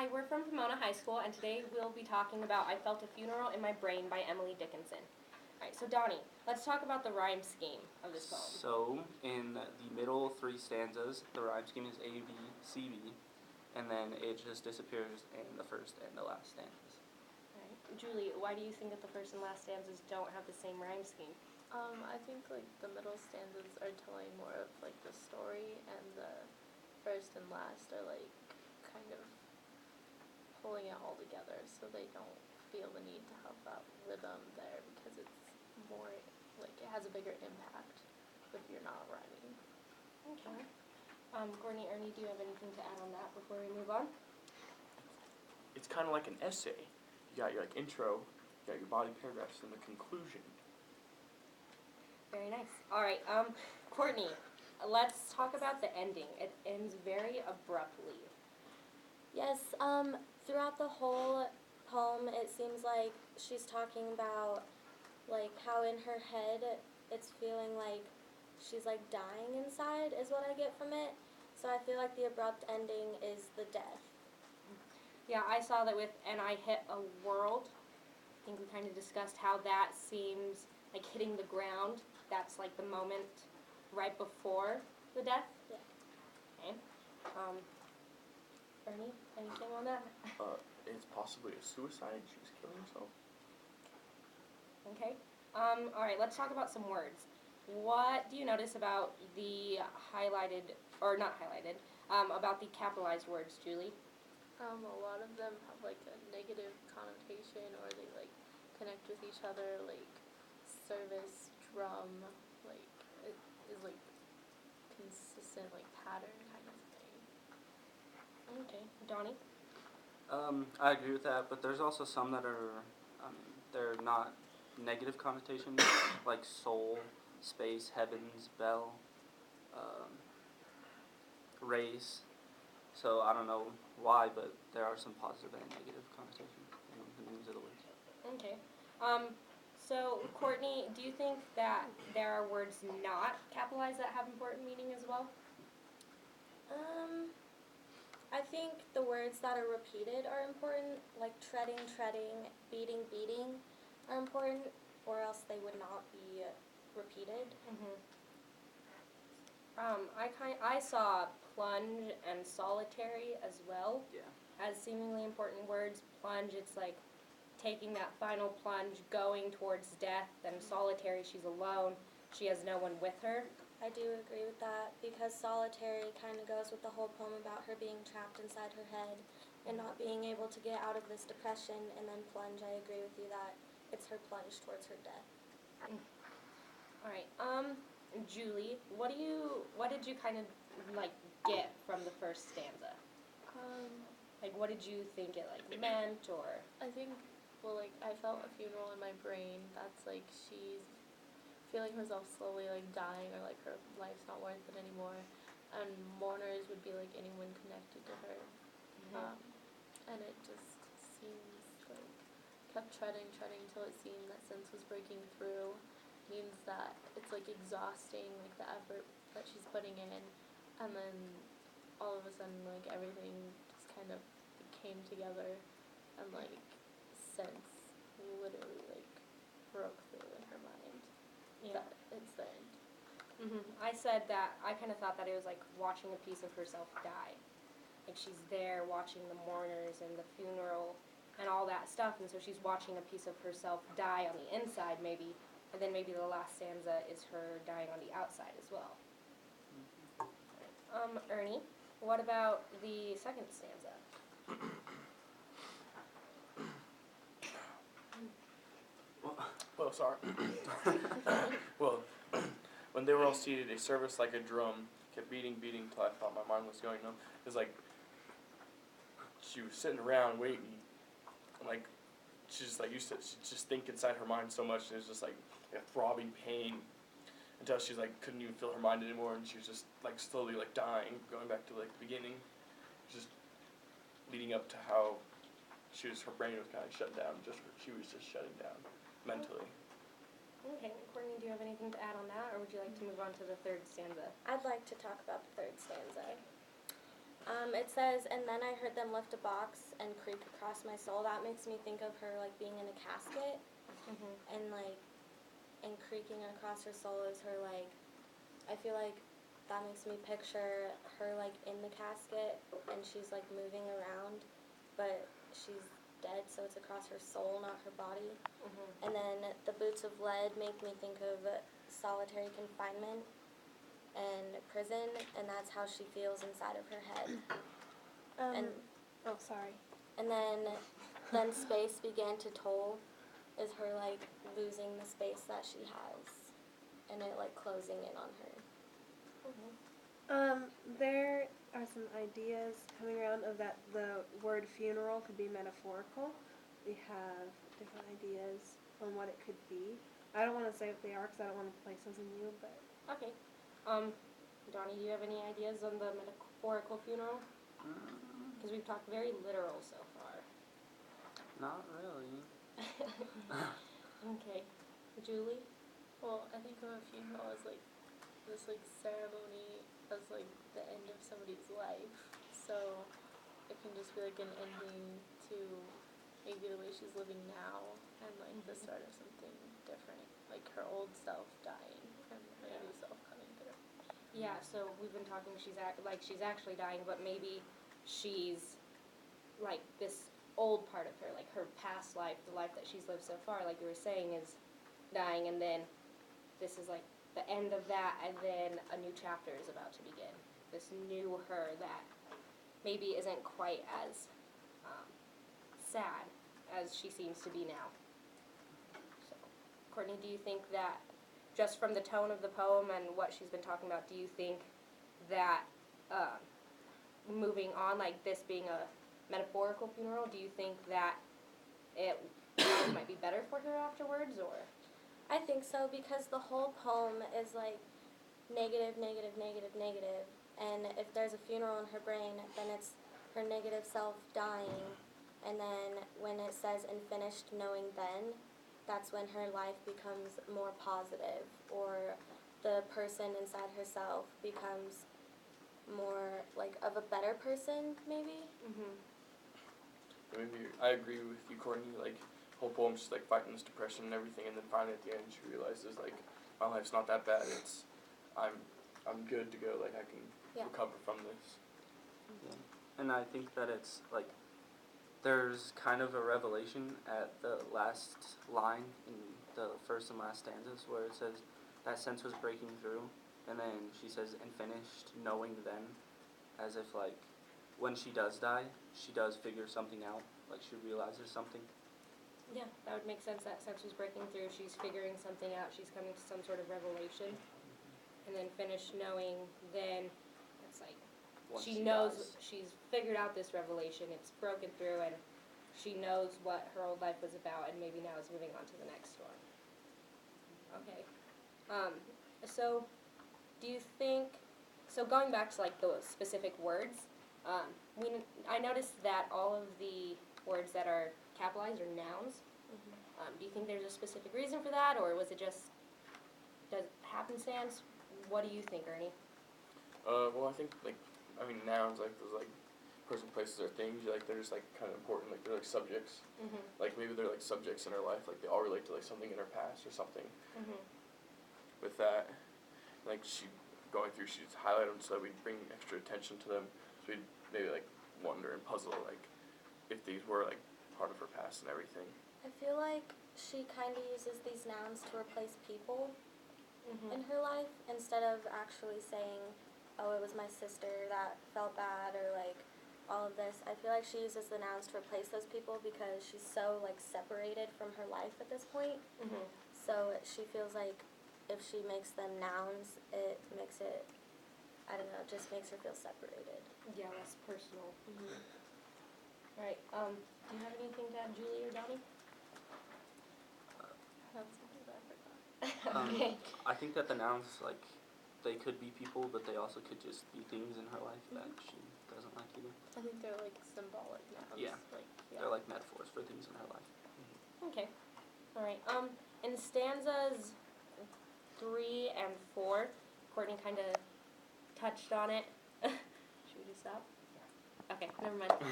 Hi, we're from Pomona High School, and today we'll be talking about I Felt a Funeral in My Brain by Emily Dickinson. All right, so Donnie, let's talk about the rhyme scheme of this poem. So, in the middle three stanzas, the rhyme scheme is A, B, C, B, and then it just disappears in the first and the last stanzas. All right. Julie, why do you think that the first and last stanzas don't have the same rhyme scheme? I think the middle stanzas are telling more of the story, and the first and last are kind of pulling it all together, so they don't feel the need to have that rhythm there because it's more it has a bigger impact if you're not rhyming. Okay. Courtney, Ernie, do you have anything to add on that before we move on? It's kind of like an essay. You got your intro, you got your body paragraphs, and the conclusion. Very nice. All right, Courtney, let's talk about the ending. It ends very abruptly. Yes, throughout the whole poem, it seems like she's talking about, how in her head it's feeling like she's, dying inside is what I get from it. So I feel like the abrupt ending is the death. Yeah, I saw that with And I Hit a World. I think we kind of discussed how that seems like hitting the ground. That's like the moment right before the death. Yeah. Okay. Ernie, anything on that? It's possibly a suicide. She was killing herself. Okay. All right, let's talk about some words. What do you notice about the highlighted, or not highlighted, about the capitalized words, Julie? A lot of them have a negative connotation, or they connect with each other, service, drum, it is consistent pattern kind of thing. Okay. Donnie? I agree with that, but there's also some that are, they're not negative connotations, like soul, space, heavens, bell, race. So I don't know why, but there are some positive and negative connotations in the meanings of the words. Okay. So, Courtney, do you think that there are words not capitalized that have important meaning as well? I think the words that are repeated are important, like treading, treading, beating, beating are important, or else they would not be repeated. I saw plunge and solitary as well Yeah. as seemingly important words. Plunge, it's like taking that final plunge, going towards death. Then solitary, she's alone. She has no one with her. I do agree with that, because solitary kind of goes with the whole poem about her being trapped inside her head and not being able to get out of this depression. And then plunge, I agree with you that it's her plunge towards her death. All right. Julie, what did you kind of get from the first stanza? What did you think it meant, or? I think, I felt a funeral in my brain. That's she's feeling herself slowly dying, or her life's not worth it anymore. And mourners would be anyone connected to her. And it just seems kept treading until it seemed that sense was breaking through. Means that it's exhausting, the effort that she's putting in, and then all of a sudden everything just kind of came together, and sense literally broke through in her mind. Yeah. That it's the end. I said that I kind of thought that it was like watching a piece of herself die. She's there watching the mourners and the funeral and all that stuff, and so she's watching a piece of herself die on the inside maybe, and then maybe the last stanza is her dying on the outside as well. Ernie, what about the second stanza? Well, sorry. Well, when they were all seated, a service like a drum kept beating till I thought my mind was going numb. It was she was sitting around waiting, and she just used to just think inside her mind so much, and it was just a throbbing pain until she's couldn't even feel her mind anymore, and she was just slowly dying, going back to the beginning, just leading up to how her brain was kind of shut down. She was just shutting down mentally. Okay, Courtney, do you have anything to add on that, or would you like to move on to the third stanza? I'd like to talk about the third stanza. It says, and then I heard them lift a box and creak across my soul. That makes me think of her like being in a casket, and like, and creaking across her soul is her like, I feel like that makes me picture her like in the casket and she's like moving around, but she's dead, so it's across her soul, not her body. And then the boots of lead make me think of solitary confinement and prison, and that's how she feels inside of her head. And- oh, sorry. And then space began to toll is her like losing the space that she has, and it like closing in on her. There are some ideas coming around of that the word funeral could be metaphorical. We have different ideas on what it could be. I don't want to say what they are because I don't want to place those in you, but Okay. Donnie, do you have any ideas on the metaphorical funeral? Because we've talked very literal so far. Not really. Okay. Julie? Well, I think of a funeral as like this like ceremony as like the end of somebody's life. So it can just be like an ending to maybe the way she's living now and like the start of something different. Like her old self dying and her new self coming through. Yeah, so we've been talking, she's actually dying, but maybe she's like this old part of her, like her past life, the life that she's lived so far, like you were saying, is dying, and then this is like the end of that, and then a new chapter is about to begin. This new her that maybe isn't quite as sad as she seems to be now. So, Courtney, do you think that, just from the tone of the poem and what she's been talking about, do you think that moving on, like this being a metaphorical funeral, do you think that it might be better for her afterwards, or? I think so, because the whole poem is like negative, negative, negative, negative, and if there's a funeral in her brain, then it's her negative self dying, and then when it says "and finished knowing then," that's when her life becomes more positive, or the person inside herself becomes more like of a better person, maybe. Maybe I agree with you, Courtney. Like, whole poem's just like fighting this depression and everything, and then finally at the end she realizes like my life's not that bad. It's I'm good to go. Like I can recover from this. Yeah. And I think that it's like there's kind of a revelation at the last line in the first and last stanzas where it says that sense was breaking through, and then she says "and finished knowing then," as if like when she does die, she does figure something out, like she realizes something. Yeah, that would make sense. That sense was breaking through. She's figuring something out. She's coming to some sort of revelation. And then finished knowing, then it's like Once she knows dies. she's figured out this revelation. It's broken through, and she knows what her old life was about, and maybe now is moving on to the next one. Okay. So do you think, so going back to like the specific words, I noticed that all of the words that are capitalized are nouns. Do you think there's a specific reason for that, or was it just happenstance? What do you think, Ernie? Well, I think nouns like those like person, places, or things. Like they're just like kind of important. Like they're like subjects. Like maybe they're like subjects in her life. Like they all relate to like something in her past or something. With that, like she's highlighted them so that we bring extra attention to them. So we'd maybe like wonder and puzzle like if these were like part of her past and everything. I feel like she kind of uses these nouns to replace people in her life, instead of actually saying, oh, it was my sister that felt bad, or like all of this. I feel like she uses the nouns to replace those people because she's so like separated from her life at this point. So she feels like if she makes them nouns, it makes it, I don't know, just makes her feel separated. Yeah, less personal. All right. Do you have anything to add, Julie or Donnie? That's something that I forgot. Okay. I think that the nouns, like, they could be people, but they also could just be things in her life that she doesn't like either. I think they're like symbolic nouns. Yeah. Like, They're like metaphors for things in her life. Okay. All right. In stanzas 3 and 4, Courtney kind of touched on it. Should we just stop? Okay, never mind.